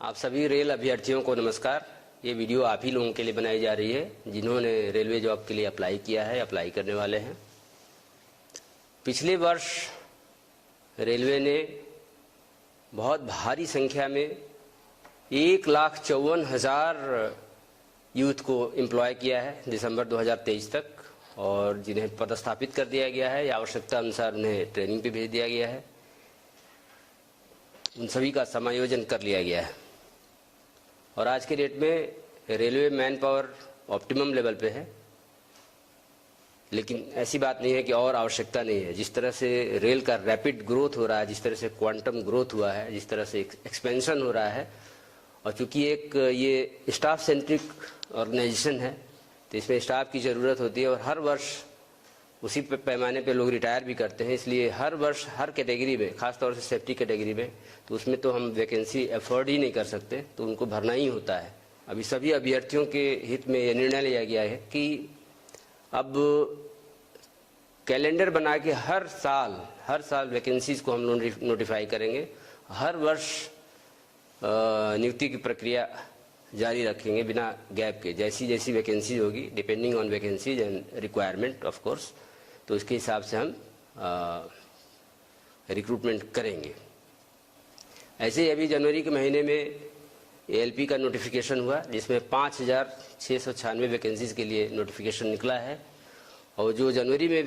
आप सभी रेल अभ्यर्थियों को नमस्कार। ये वीडियो आप ही लोगों के लिए बनाई जा रही है जिन्होंने रेलवे जॉब के लिए अप्लाई किया है, अप्लाई करने वाले हैं। पिछले वर्ष रेलवे ने बहुत भारी संख्या में 1,54,000 यूथ को एम्प्लॉय किया है दिसंबर 2023 तक, और जिन्हें पदस्थापित कर दिया गया है या आवश्यकता अनुसार उन्हें ट्रेनिंग पे भेज दिया गया है। उन सभी का समायोजन कर लिया गया है और आज के डेट में railway man power optimum level पे है। लेकिन ऐसी बात नहीं है कि और आवश्यकता नहीं है। जिस तरह से रेल का रैपिड ग्रोथ हो रहा है, जिस तरह से क्वांटम ग्रोथ हुआ है, जिस तरह से एक्सपेंशन हो रहा है, और चूंकि एक ये स्टाफ सेंट्रिक ऑर्गेनाइजेशन है तो इसमें स्टाफ की ज़रूरत होती है और हर वर्ष उसी पैमाने पे लोग रिटायर भी करते हैं। इसलिए हर वर्ष हर कैटेगरी में, खासतौर से सेफ्टी कैटेगरी में, तो उसमें तो हम वैकेंसी अफोर्ड ही नहीं कर सकते, तो उनको भरना ही होता है। अभी सभी अभ्यर्थियों के हित में यह निर्णय लिया गया है कि अब कैलेंडर बना के हर साल वैकेंसीज को हम नोटिफाई करेंगे। हर वर्ष नियुक्ति की प्रक्रिया जारी रखेंगे बिना गैप के। जैसी जैसी वैकेंसी होगी, depending on vacancies and requirement of course, तो इसके हिसाब से हम रिक्रूटमेंट करेंगे। ऐसे ही अभी जनवरी के महीने में एएलपी का नोटिफिकेशन हुआ जिसमें 5,696 वैकेंसीज के लिए नोटिफिकेशन निकला है। और जो जनवरी में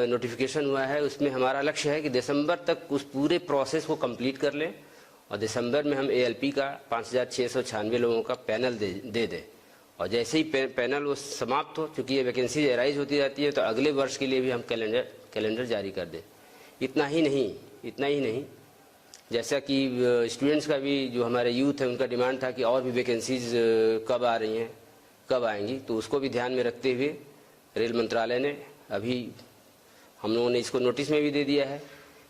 नोटिफिकेशन हुआ है उसमें हमारा लक्ष्य है कि दिसंबर तक उस पूरे प्रोसेस को कंप्लीट कर लें और दिसंबर में हम एएलपी का 5,696 लोगों का पैनल दे दें। और जैसे ही पैनल वो समाप्त हो, चूँकि ये वैकेंसी एराइज होती जाती है, तो अगले वर्ष के लिए भी हम कैलेंडर जारी कर दें। इतना ही नहीं, जैसा कि स्टूडेंट्स का भी, जो हमारे यूथ है, उनका डिमांड था कि और भी वैकेंसीज कब आ रही हैं, कब आएंगी, तो उसको भी ध्यान में रखते हुए रेल मंत्रालय ने अभी हम लोगों ने इसको नोटिस में भी दे दिया है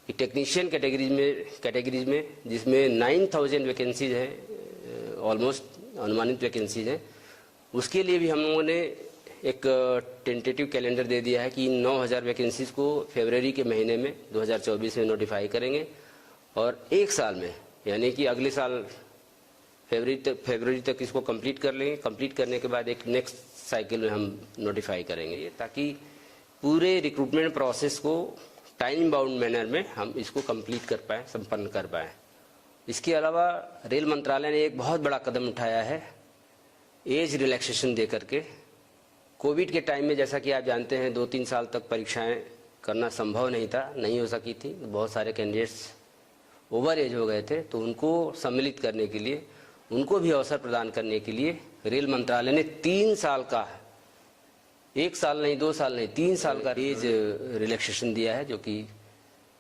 कि टेक्नीशियन कैटेगरीज में जिसमें 9,000 वैकेंसीज हैं, ऑलमोस्ट अनुमानित वैकेंसीज हैं, उसके लिए भी हम लोगों ने एक टेंटेटिव कैलेंडर दे दिया है कि 9,000 वैकेंसीज को फरवरी के महीने में 2024 में नोटिफाई करेंगे और एक साल में, यानी कि अगले साल फरवरी तक इसको कंप्लीट कर लेंगे। कंप्लीट करने के बाद एक नेक्स्ट साइकिल में हम नोटिफाई करेंगे ये, ताकि पूरे रिक्रूटमेंट प्रोसेस को टाइम बाउंड मैनर में हम इसको कंप्लीट कर पाएँ, संपन्न कर पाएँ। इसके अलावा रेल मंत्रालय ने एक बहुत बड़ा कदम उठाया है एज रिलैक्सेशन दे करके। कोविड के टाइम में, जैसा कि आप जानते हैं, 2-3 साल तक परीक्षाएं करना संभव नहीं हो सकी थी। बहुत सारे कैंडिडेट्स ओवर एज हो गए थे, तो उनको सम्मिलित करने के लिए, उनको भी अवसर प्रदान करने के लिए रेल मंत्रालय ने 3 साल का, 1 साल नहीं, 2 साल नहीं, 3 साल का एज रिलैक्सेशन दिया है, जो कि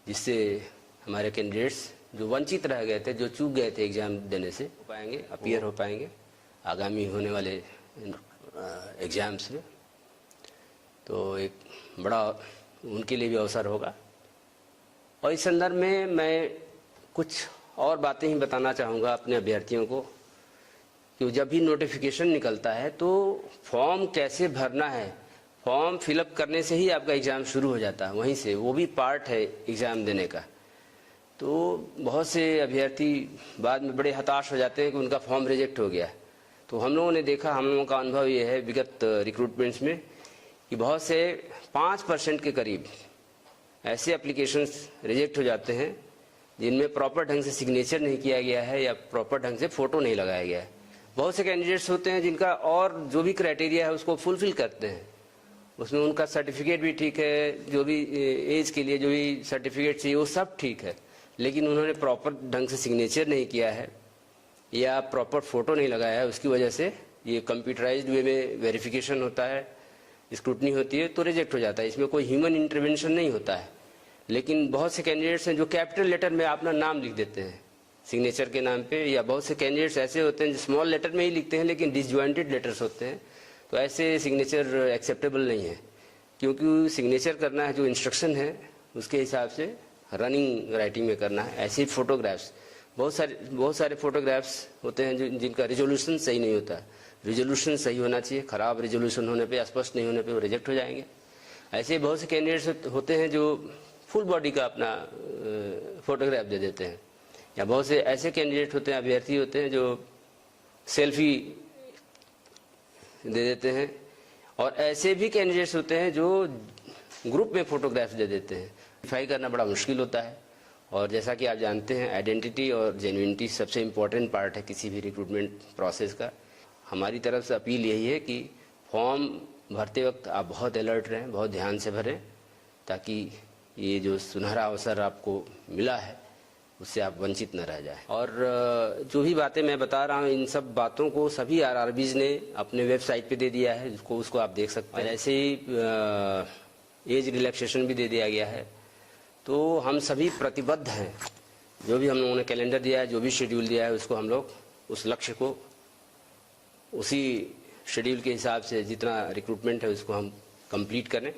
जिससे हमारे कैंडिडेट्स जो वंचित रह गए थे, जो चूक गए थे एग्जाम देने से, हो पाएंगे, अपीयर हो पाएंगे आगामी होने वाले एग्जाम्स में। तो एक बड़ा उनके लिए भी अवसर होगा। और इस संदर्भ में मैं कुछ और बातें ही बताना चाहूँगा अपने अभ्यर्थियों को कि जब भी नोटिफिकेशन निकलता है तो फॉर्म कैसे भरना है। फॉर्म फिलअप करने से ही आपका एग्ज़ाम शुरू हो जाता है, वहीं से, वो भी पार्ट है एग्ज़ाम देने का। तो बहुत से अभ्यर्थी बाद में बड़े हताश हो जाते हैं कि उनका फॉर्म रिजेक्ट हो गया। तो हम लोगों ने देखा, हम लोगों का अनुभव ये है विगत रिक्रूटमेंट्स में कि बहुत से 5% के करीब ऐसे एप्लीकेशंस रिजेक्ट हो जाते हैं जिनमें प्रॉपर ढंग से सिग्नेचर नहीं किया गया है या प्रॉपर ढंग से फ़ोटो नहीं लगाया गया है। बहुत से कैंडिडेट्स होते हैं जिनका और जो भी क्राइटेरिया है उसको फुलफिल करते हैं, उसमें उनका सर्टिफिकेट भी ठीक है, जो भी एज के लिए जो भी सर्टिफिकेट चाहिए वो सब ठीक है, लेकिन उन्होंने प्रॉपर ढंग से सिग्नेचर नहीं किया है या प्रॉपर फ़ोटो नहीं लगाया है। उसकी वजह से ये कंप्यूटराइज्ड वे में वेरिफिकेशन होता है, स्क्रूटनी होती है, तो रिजेक्ट हो जाता है। इसमें कोई ह्यूमन इंटरवेंशन नहीं होता है। लेकिन बहुत से कैंडिडेट्स हैं जो कैपिटल लेटर में अपना नाम लिख देते हैं सिग्नेचर के नाम पे, या बहुत से कैंडिडेट्स ऐसे होते हैं जो स्मॉल लेटर में ही लिखते हैं लेकिन डिसजॉइंटेड लेटर्स होते हैं। तो ऐसे सिग्नेचर एक्सेप्टेबल नहीं है, क्योंकि सिग्नेचर करना है जो इंस्ट्रक्शन है उसके हिसाब से रनिंग राइटिंग में करना है। ऐसे ही फोटोग्राफ्स, बहुत सारे फोटोग्राफ्स होते हैं जिनका रिजोल्यूशन सही नहीं होता है। रिजोल्यूशन सही होना चाहिए, ख़राब रिजोल्यूशन होने पे, स्पष्ट नहीं होने पे वो रिजेक्ट हो जाएंगे। ऐसे बहुत से कैंडिडेट्स होते हैं जो फुल बॉडी का अपना फोटोग्राफ दे देते हैं, या बहुत से ऐसे कैंडिडेट होते हैं, अभ्यर्थी होते हैं जो सेल्फी दे देते हैं, और ऐसे भी कैंडिडेट्स होते हैं जो ग्रुप में फोटोग्राफ्स दे देते हैं। वेरीफाई करना बड़ा मुश्किल होता है, और जैसा कि आप जानते हैं आइडेंटिटी और जेन्युइनिटी सबसे इम्पोर्टेंट पार्ट है किसी भी रिक्रूटमेंट प्रोसेस का। हमारी तरफ से अपील यही है कि फॉर्म भरते वक्त आप बहुत अलर्ट रहें, बहुत ध्यान से भरें, ताकि ये जो सुनहरा अवसर आपको मिला है उससे आप वंचित न रह जाएं। और जो भी बातें मैं बता रहा हूँ, इन सब बातों को सभी आरआरबीज ने अपने वेबसाइट पे दे दिया है, उसको आप देख सकते हैं। ऐसे ही एज रिलैक्सेशन भी दे दिया गया है। तो हम सभी प्रतिबद्ध हैं, जो भी हम लोगों ने कैलेंडर दिया है, जो भी शेड्यूल दिया है, उसको हम लोग उस लक्ष्य को उसी शेड्यूल के हिसाब से जितना रिक्रूटमेंट है उसको हम कंप्लीट करें।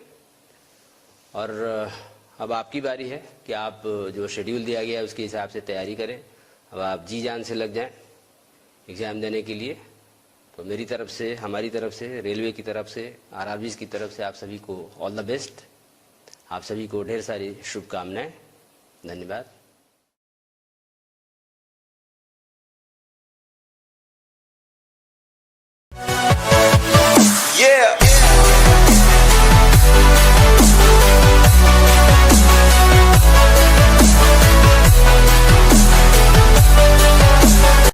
और अब आपकी बारी है कि आप जो शेड्यूल दिया गया है उसके हिसाब से तैयारी करें। अब आप जी जान से लग जाएं एग्ज़ाम देने के लिए। तो मेरी तरफ से, हमारी तरफ से, रेलवे की तरफ से, आरआरबीज़ की तरफ से आप सभी को ऑल द बेस्ट। आप सभी को ढेर सारी शुभकामनाएं। धन्यवाद।